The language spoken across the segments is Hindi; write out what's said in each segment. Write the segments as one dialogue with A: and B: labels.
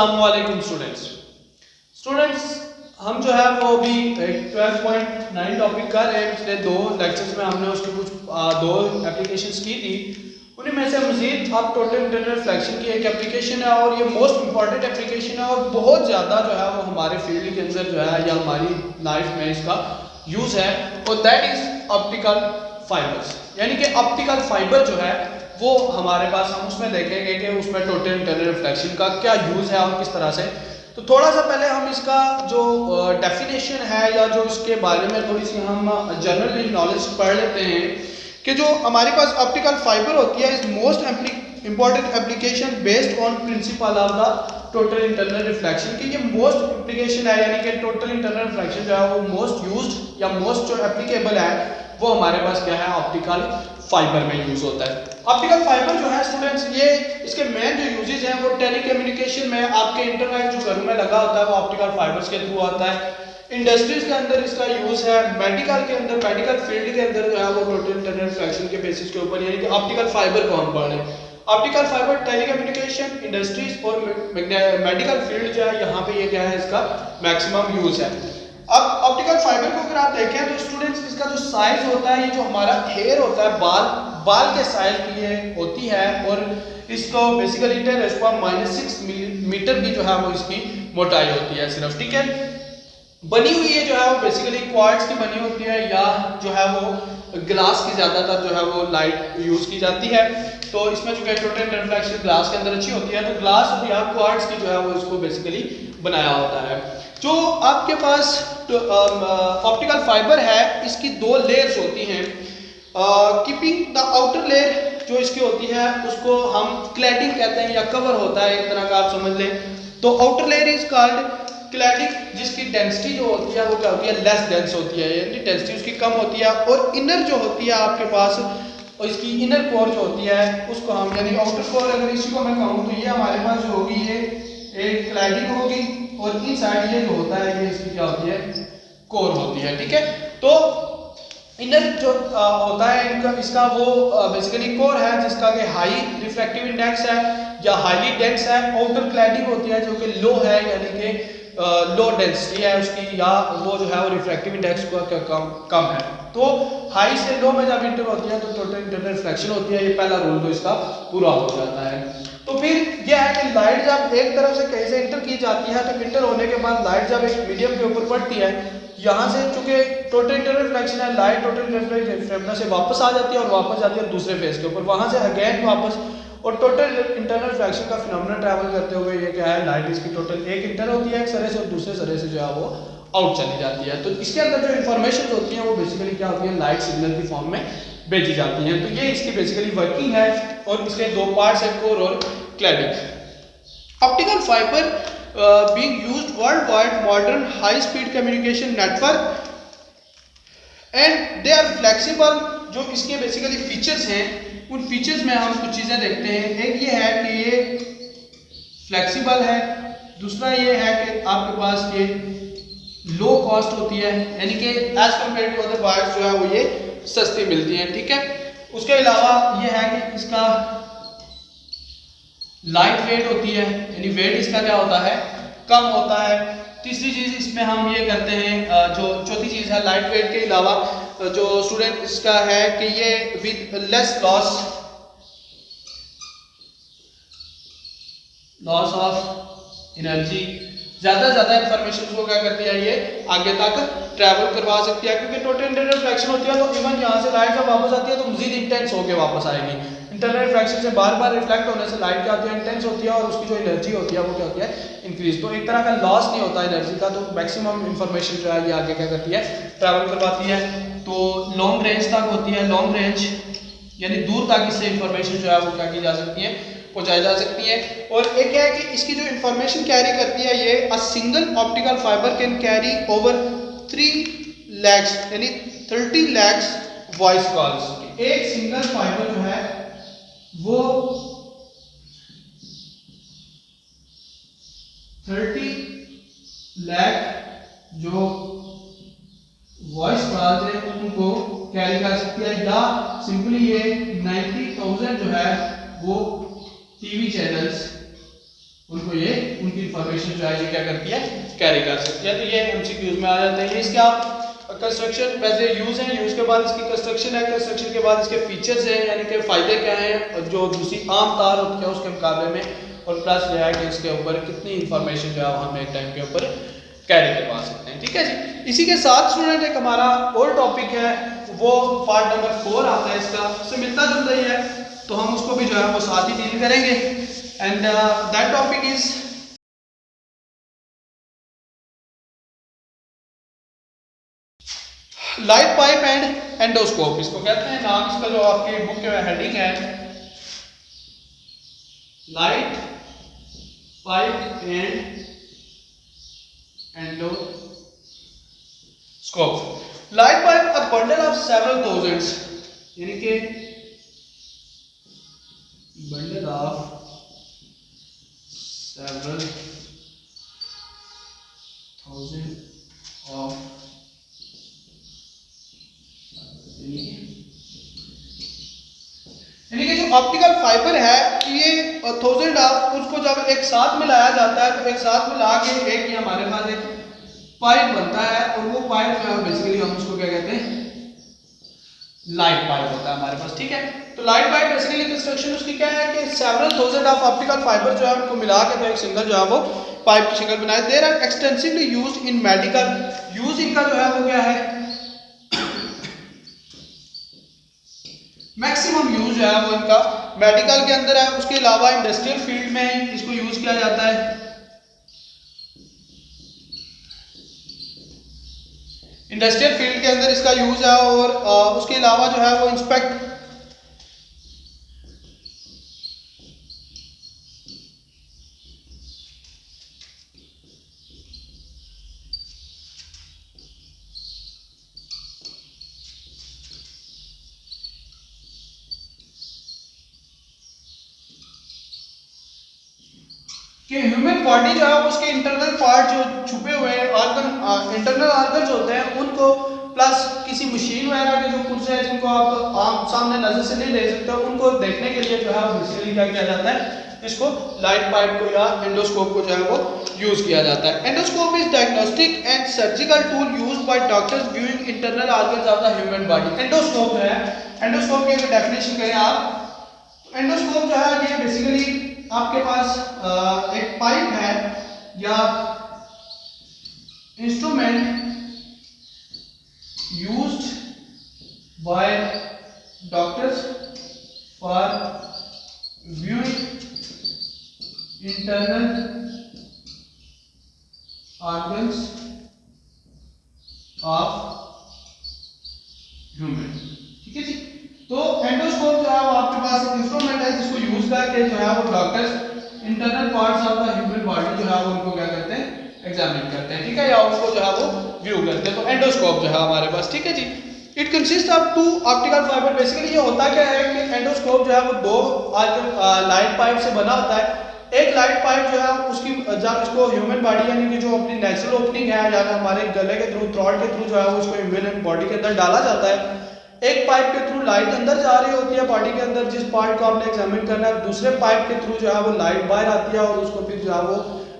A: अस्सलामुअलैकुम स्टूडेंट्स हम जो है वो अभी 12.9 टॉपिक कर रहे हैं। पिछले दो लेक्चर्स में हमने उसकी कुछ दो एप्लीकेशंस की थी। उन्हीं में से मजीद अब टोटल इंटरनल रिफ्लेक्शन की एक एप्लीकेशन है और ये मोस्ट इंपॉर्टेंट एप्लीकेशन है और बहुत ज़्यादा जो है वो हमारे फील्ड के अंदर जो है या हमारी लाइफ में इसका यूज़ है और दैट इज़ ऑप्टिकल फाइबर्स। यानी कि ऑप्टिकल फाइबर जो है वो हमारे पास हम उसमें देखेंगे कि उसमें टोटल इंटरनल रिफ्लेक्शन का क्या यूज़ है और किस तरह से। तो थोड़ा सा पहले हम इसका जो डेफिनेशन है या जो इसके बारे में थोड़ी सी हम जनरल नॉलेज पढ़ लेते हैं कि जो हमारे पास ऑप्टिकल फाइबर होती है is most important application based on principle of the total internal reflection की ये मोस्ट एप्लीकेशन है। यानी कि टोटल इंटरनल रिफ्लेक्शन जो है वो मोस्ट यूज्ड या मोस्ट जो एप्लीकेबल है वो हमारे पास क्या है ऑप्टिकल फाइबर में यूज होता है। ऑप्टिकल फाइबर जो है स्टूडेंट्स ये इसके मेन जो यूजेज हैं वो टेलीकम्युनिकेशन में आपके इंटरनेट जो घरों में लगा होता है वो ऑप्टिकल फाइबर्स के थ्रू आता है। इंडस्ट्रीज के अंदर इसका यूज है। मेडिकल के अंदर मेडिकल फील्ड के अंदर जो है वो टोटल इंटरनल रिफ्लेक्शन के बेसिस के ऊपर यानी कि ऑप्टिकल फाइबर को हम पढ़ रहे हैं। ऑप्टिकल फाइबर टेलीकम्युनिकेशन इंडस्ट्रीज और मेडिकल फील्ड जो है यहाँ पे ये क्या है इसका मैक्सिमम यूज है। अब ऑप्टिकल फाइबर को अगर आप देखें तो स्टूडेंट्स इसका जो साइज होता है ये जो हमारा हेयर होता है बाल के साइज की ये होती है और इसको बेसिकली 10⁻⁻⁶ मीटर की जो है वो इसकी मोटाई होती है सिर्फ। ठीक है, बनी हुई है जो है वो बेसिकली क्वार्ट्ज की बनी होती है या जो है वो ग्लास की ज़्यादातर जो है वो लाइट यूज़ की जाती है। तो इसमें जो है टोटल रिफ्लेक्शन ग्लास के अंदर अच्छी होती है तो ग्लास या क्वार्ट्ज की जो है वो इसको बेसिकली बनाया होता है। जो आपके पास ऑप्टिकल फाइबर है इसकी दो लेयर्स होती हैं। कीपिंग द आउटर लेयर जो इसकी होती है उसको हम क्लैडिंग कहते हैं या कवर होता है एक तरह का आप समझ लें। तो outer layer is called cladding जिसकी डेंसिटी जो होती है वो क्या होती है लेस डेंस होती है यानी डेंसिटी उसकी कम होती है। और इनर जो होती है आपके पास और इसकी इनर कोर जो होती है उसको हम यानी आउटर कोर अगर इसी को मैं कहूँ तो ये हमारे पास जो होगी ये एक क्लैडिंग होगी और इन साइड ये जो होता है ये इसकी क्या होती है कोर होती है। ठीक है, तो इनर जो होता है इनका इसका वो बेसिकली कोर है जिसका कि हाई रिफ्रैक्टिव इंडेक्स है या हाईली डेंस है। आउटर क्लैडिंग होती है जो कि लो है यानी कि लो डेंसिटी है उसकी या वो जो है वो रिफ्रैक्टिव इंडेक्स का कम है। तो हाई से लो में जब इंटर होती है तो टोटल इंटरनल रिफ्लेक्शन होती है। ये पहला रूल तो इसका पूरा हो जाता है। तो फिर यह है कि लाइट जब एक तरफ से कहीं से इंटर की जाती है तो इंटर होने के बाद लाइट जब एक मीडियम के ऊपर पड़ती है यहाँ से चूंकि टोटल इंटरनल रिफ्लेक्शन है लाइट टोटल रिफ्लेक्शन से वापस आ जाती है और वापस जाती है दूसरे फेस के ऊपर वहाँ से अगेन वापस और टोटल इंटरनल रिफ्लेक्शन का फिनोमेना ट्रैवल करते हुए ये क्या है लाइट इसकी टोटल एक इंटर होती है एक सिरे से और दूसरे सिरे से जो है वो आउट चली जाती है। तो इसके अंदर जो इन्फॉर्मेशन होती है वो बेसिकली क्या होती है लाइट सिग्नल की फॉर्म में भेजी जाती हैं। तो ये इसकी बेसिकली वर्किंग है और इसके दो पार्ट्स हैं कोर और cladding. Optical fibre being used worldwide modern high speed communication network and they are flexible। जो इसके बेसिकली फीचर्स हैं उन फीचर्स में हम कुछ चीज़ें देखते हैं। एक ये है कि ये फ्लेक्सिबल है, दूसरा ये है कि आपके पास ये लो कॉस्ट होती है यानी कि as compared to other wires जो है वो ये सस्ती मिलती हैं। ठीक है, उसके अलावा ये है कि इसका लाइट वेट होती है यानी वेट इसका क्या होता है कम होता है। तीसरी चीज़ इसमें हम ये करते हैं जो चौथी चीज़ है लाइट वेट के अलावा जो स्टूडेंट इसका है कि ये with less loss of energy ज़्यादा से ज़्यादा इंफॉर्मेशन को क्या करती है ये आगे तक ट्रैवल करवा सकती है क्योंकि टोटल इंटरनल रिफ्लेक्शन होती है तो इवन यहाँ से लाइट जब वापस आती है तो मजीद इंटेंस होकर वापस आएगी। इंटरनल रिफ्लेक्शन से बार बार रिफ्लेक्ट होने से लाइट क्या होती है इंटेंस होती है और उसकी जो एनर्जी होती है वो क्या होती है इंक्रीज। तो एक तरह का लॉस नहीं होता एनर्जी का तो मैक्सिमम इंफॉर्मेशन जो है ये आगे क्या करती है ट्रैवल करवाती है। तो लॉन्ग रेंज तक होती है, लॉन्ग रेंज यानी दूर तक इससे इंफॉर्मेशन जो है वो क्या की जा सकती है पहुँचाई जा सकती है। और एक है कि इसकी जो इंफॉर्मेशन कैरी करती है ये a single optical fibre can carry over 3 lakhs यानी 30 lakhs वॉइस कॉल्स। एक सिंगल फाइबर जो है वो 30 लाख जो वॉइस कॉल्स है उनको कैरी कर सकती है या सिंपली ये 90,000 जो है वो टीवी चैनल्स उनको ये उनकी इंफॉर्मेशन जो है ये क्या करती है, कैरी कर सकती है। तो ये एमसीक्यूज में आ जाते हैं। ये इसके आप कंस्ट्रक्शन वैसे यूज है, यूज के बाद इसकी कंस्ट्रक्शन है, कंस्ट्रक्शन के बाद इसके फीचर्स हैं, यानी कि फायदे क्या हैं जो दूसरी आम तार होती है उसके मुकाबले में, और प्लस ये है कि इसके ऊपर कितनी इंफॉर्मेशन जो है हम एक टाइम के ऊपर कैरी करवा सकते हैं। ठीक है जी। इसी के साथ स्टूडेंट एक हमारा और टॉपिक है, वो पार्ट नंबर 4 आता है इसका, उससे मिलता जुलता ही है, तो हम उसको भी जो है वो साथ ही डील करेंगे। And that topic is light pipe and endoscope. इसको कहते हैं, नाम इसका जो आपके बुक के हेडिंग है, light pipe and endoscope. Light pipe a bundle of several thousands, यानी कि bundle of several thousand of, यानी कि जो ऑप्टिकल फाइबर है ये 1000 ऑफ, उसको जब एक साथ मिलाया जाता है तो एक साथ मिला के एक ये हमारे पास एक पाइप बनता है, और वो पाइप जो है बेसिकली हम उसको क्या कहते हैं, लाइट पाइप होता है हमारे पास। ठीक है। तो लाइट पाइप बेसिकली कंस्ट्रक्शन उसकी क्या है कि several thousand of optical fibre जो है उनको मिला के तो एक सिंगल जो है वो पाइप की शक्ल बनाए। There are extensively used in medical, use इनका जो है वो क्या है, मैक्सिमम यूज जो है वो इनका मेडिकल के अंदर है। उसके अलावा इंडस्ट्रियल फील्ड में इसको यूज किया जाता है। इंडस्ट्रियल फील्ड के अंदर इसका यूज है, और उसके अलावा जो है वो इंस्पेक्ट, कि ह्यूमन बॉडी जो है उसके इंटरनल पार्ट जो छुपे हुए ऑर्गन, इंटरनल ऑर्गन्स होते हैं उनको, प्लस किसी मशीन वगैरह के जो पुर्जे हैं जिनको आप आम सामने नजर से नहीं देख सकते, उनको देखने के लिए जो है बेसिकली क्या किया जाता है, इसको लाइट पाइप को या एंडोस्कोप को जो है वो यूज किया जाता है। Endoscope is diagnostic and surgical tool used by doctors viewing internal organs of the human body. Endoscope जो है, एंडोस्कोप की अगर डेफिनेशन करें आप, एंडोस्कोप जो है ये बेसिकली आपके पास एक पाइप है या instrument used by doctors for viewing internal organs of human. ठीक है जी। तो एंडोस्कोप जो है वो आपके पास एक इंस्ट्रूमेंट है जिसको यूज करके जो है वो doctors internal parts of the human body जो है वो उनको क्या करते हैं, एग्जामिन करते हैं। ठीक है, या उसको जो है वो व्यू करते हैं। तो एंडोस्कोप जो है हमारे पास, ठीक है जी, it consist of 2 optical fibre. Basically ये होता क्या है कि एंडोस्कोप जो है वो 2 लाइट पाइप से बना होता है। एक लाइट पाइप जो है उसकी जब इसको ह्यूमन बॉडी यानी कि जो अपनी नेचुरल ओपनिंग है या हमारे गले के थ्रू, थ्रॉट के थ्रू जो है वो उसको ह्यूमन बॉडी के अंदर डाला जाता है। एक पाइप के थ्रू लाइट अंदर जा रही होती है बॉडी के अंदर, जिस पार्ट को आपने एग्जामिन करना है। दूसरे पाइप के थ्रू जो है वो लाइट बाहर आती है और उसको फिर जो है वो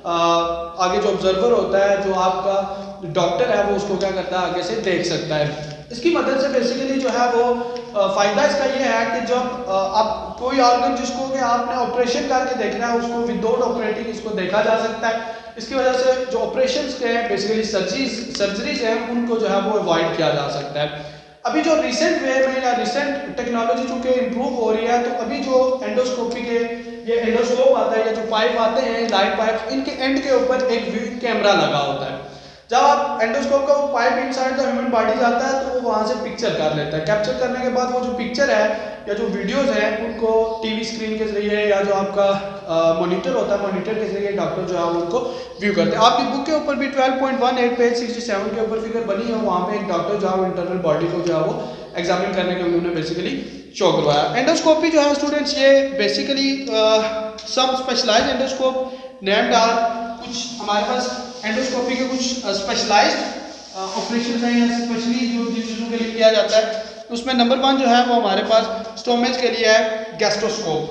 A: आगे जो ऑब्जर्वर होता है, जो आपका डॉक्टर है, वो उसको क्या करता है, आगे से देख सकता है। इसकी मदद से बेसिकली जो है वो फायदा इसका ये है कि जब आप कोई ऑर्गन जिसको कि आपने ऑपरेशन करके देखना है उसको विदाउट ऑपरेटिंग इसको देखा जा सकता है। इसकी वजह से जो ऑपरेशंस के हैं बेसिकली सर्जरीज हैं उनको जो है वो अवॉइड किया जा सकता है। अभी जो रिसेंट वे में या रिसेंट टेक्नोलॉजी चूंकि इम्प्रूव हो रही है, तो अभी जो एंडोस्कोपी के ये एंडोस्कोप आता है या जो पाइप आते हैं लाइट पाइप, इनके एंड के ऊपर एक व्यू कैमरा लगा होता है। जब आप एंडोस्कोप का वो pipe inside the human body जाता है तो वो वहाँ से पिक्चर कर लेता है। कैप्चर करने के बाद वो जो पिक्चर है या जो वीडियोस हैं उनको टीवी स्क्रीन के जरिए या जो आपका मॉनिटर होता है, मॉनिटर के जरिए डॉक्टर जो है वो उनको व्यू करते हैं। आपकी बुक के ऊपर भी 12.18 पेज 67 के ऊपर फिगर बनी है, वहाँ पे एक डॉक्टर जो है इंटरनल बॉडी को जो है वो एग्जामिन करने के उन्होंने बेसिकली शो करवाया। एंडोस्कोपी जो है स्टूडेंट्स ये basically some specialised endoscope named are, कुछ हमारे पास एंडोस्कोपी के कुछ स्पेशलाइज्ड ऑपरेशन हैं या स्पेशली जो जिन चीज़ों के लिए किया जाता है। उसमें नंबर 1 जो है वो हमारे पास स्टोमेज के लिए है गैस्ट्रोस्कोप।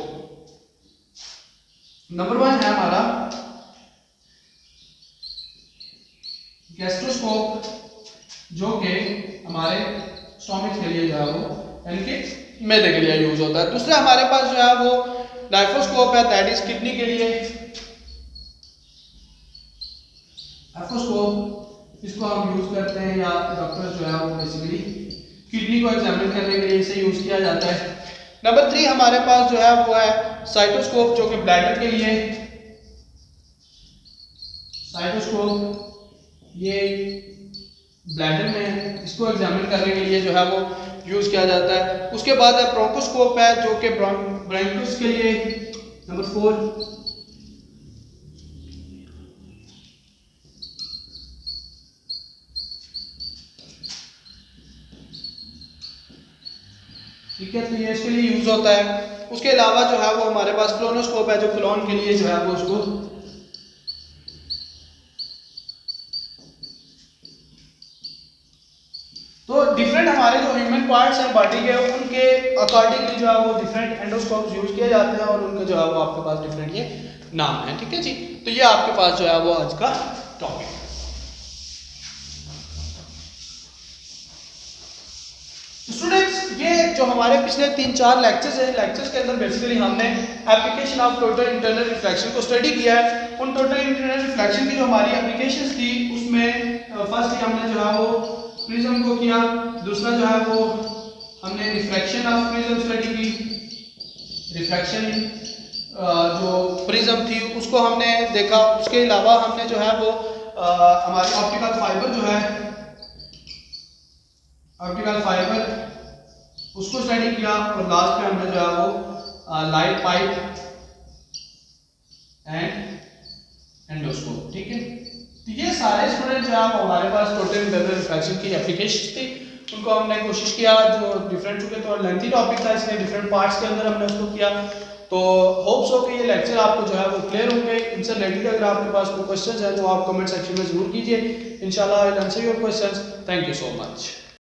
A: नंबर 1 है हमारा गैस्ट्रोस्कोप, जो कि हमारे स्टोमक के लिए जो है वो यानी कि मैदे के लिए यूज होता है। दूसरा हमारे पास जो है वो लाइफोस्कोप है, दैट इज किडनी के लिए। लाइफोस्कोप इसको हम यूज करते हैं या डॉक्टर जो है वो बेसिकली किडनी को एग्जामिन करने के लिए इसे यूज किया जाता है। नंबर 3 हमारे पास जो है वो है साइटोस्कोप, जो कि ब्लैडर के लिए। साइटोस्कोप ये ब्लैडर में इसको एग्जामिन करने के लिए जो है वो यूज किया जाता है। उसके बाद है ब्रोंकोस्कोप है, जो कि ब्रोंकोस के लिए। नंबर 4 ठीक है, तो ये इसके लिए यूज होता है। उसके अलावा जो है वो हमारे पास क्लोनोस्कोप है, जो क्लोन के लिए जो है वो उसको तो डिफरेंट हमारे जो ह्यूमन पार्ट्स हैं बॉडी के, उनके अकॉर्डिंगली जो है वो डिफरेंट एंडोस्कोप्स यूज किए जाते हैं और उनके जो है वो आपके पास डिफरेंट ये नाम है। ठीक है जी, तो ये आपके पास जो है वो आज का टॉपिक है। स्टूडेंट्स, ये जो हमारे पिछले 3-4 लेक्चर्स हैं, लेक्चर्स के अंदर बेसिकली हमने application of total internal reflection को स्टडी किया है। उन टोटल इंटरनल रिफ्लेक्शन की जो हमारी एप्लीकेशंस थी उसमें फर्स्ट हमने जो है वो प्रिज्म को किया, दूसरा जो है वो हमने रिफ्लेक्शन ऑफ प्रिज्म स्टडी की। रिफ्लेक्शन जो प्रिज्म थी उसको हमने देखा। उसके अलावा हमने जो है वो हमारी ऑप्टिकल फाइबर जो है, ऑप्टिकल फाइबर उसको स्टडी किया और लास्ट में हमने जो है वो लाइट पाइप एंड एंडोस्कोप। ठीक है, तो ये सारे स्टूडेंट जो है हमारे पास टोटल इंटरनल रिफ्लेक्शन की एप्लीकेशन थी, उनको हमने कोशिश किया। जो डिफरेंट चूंकि तो लेंथी टॉपिक था इसलिए डिफरेंट पार्ट्स के अंदर हमने उसको किया। तो होप्स हो कि ये लेक्चर आपको जो है वो क्लियर होंगे। इनसे रिलेटेड अगर आपके पास कोई क्वेश्चंस हैं तो आप कमेंट सेक्शन में जरूर कीजिए। इंशाल्लाह I will answer your questions. Thank you so much.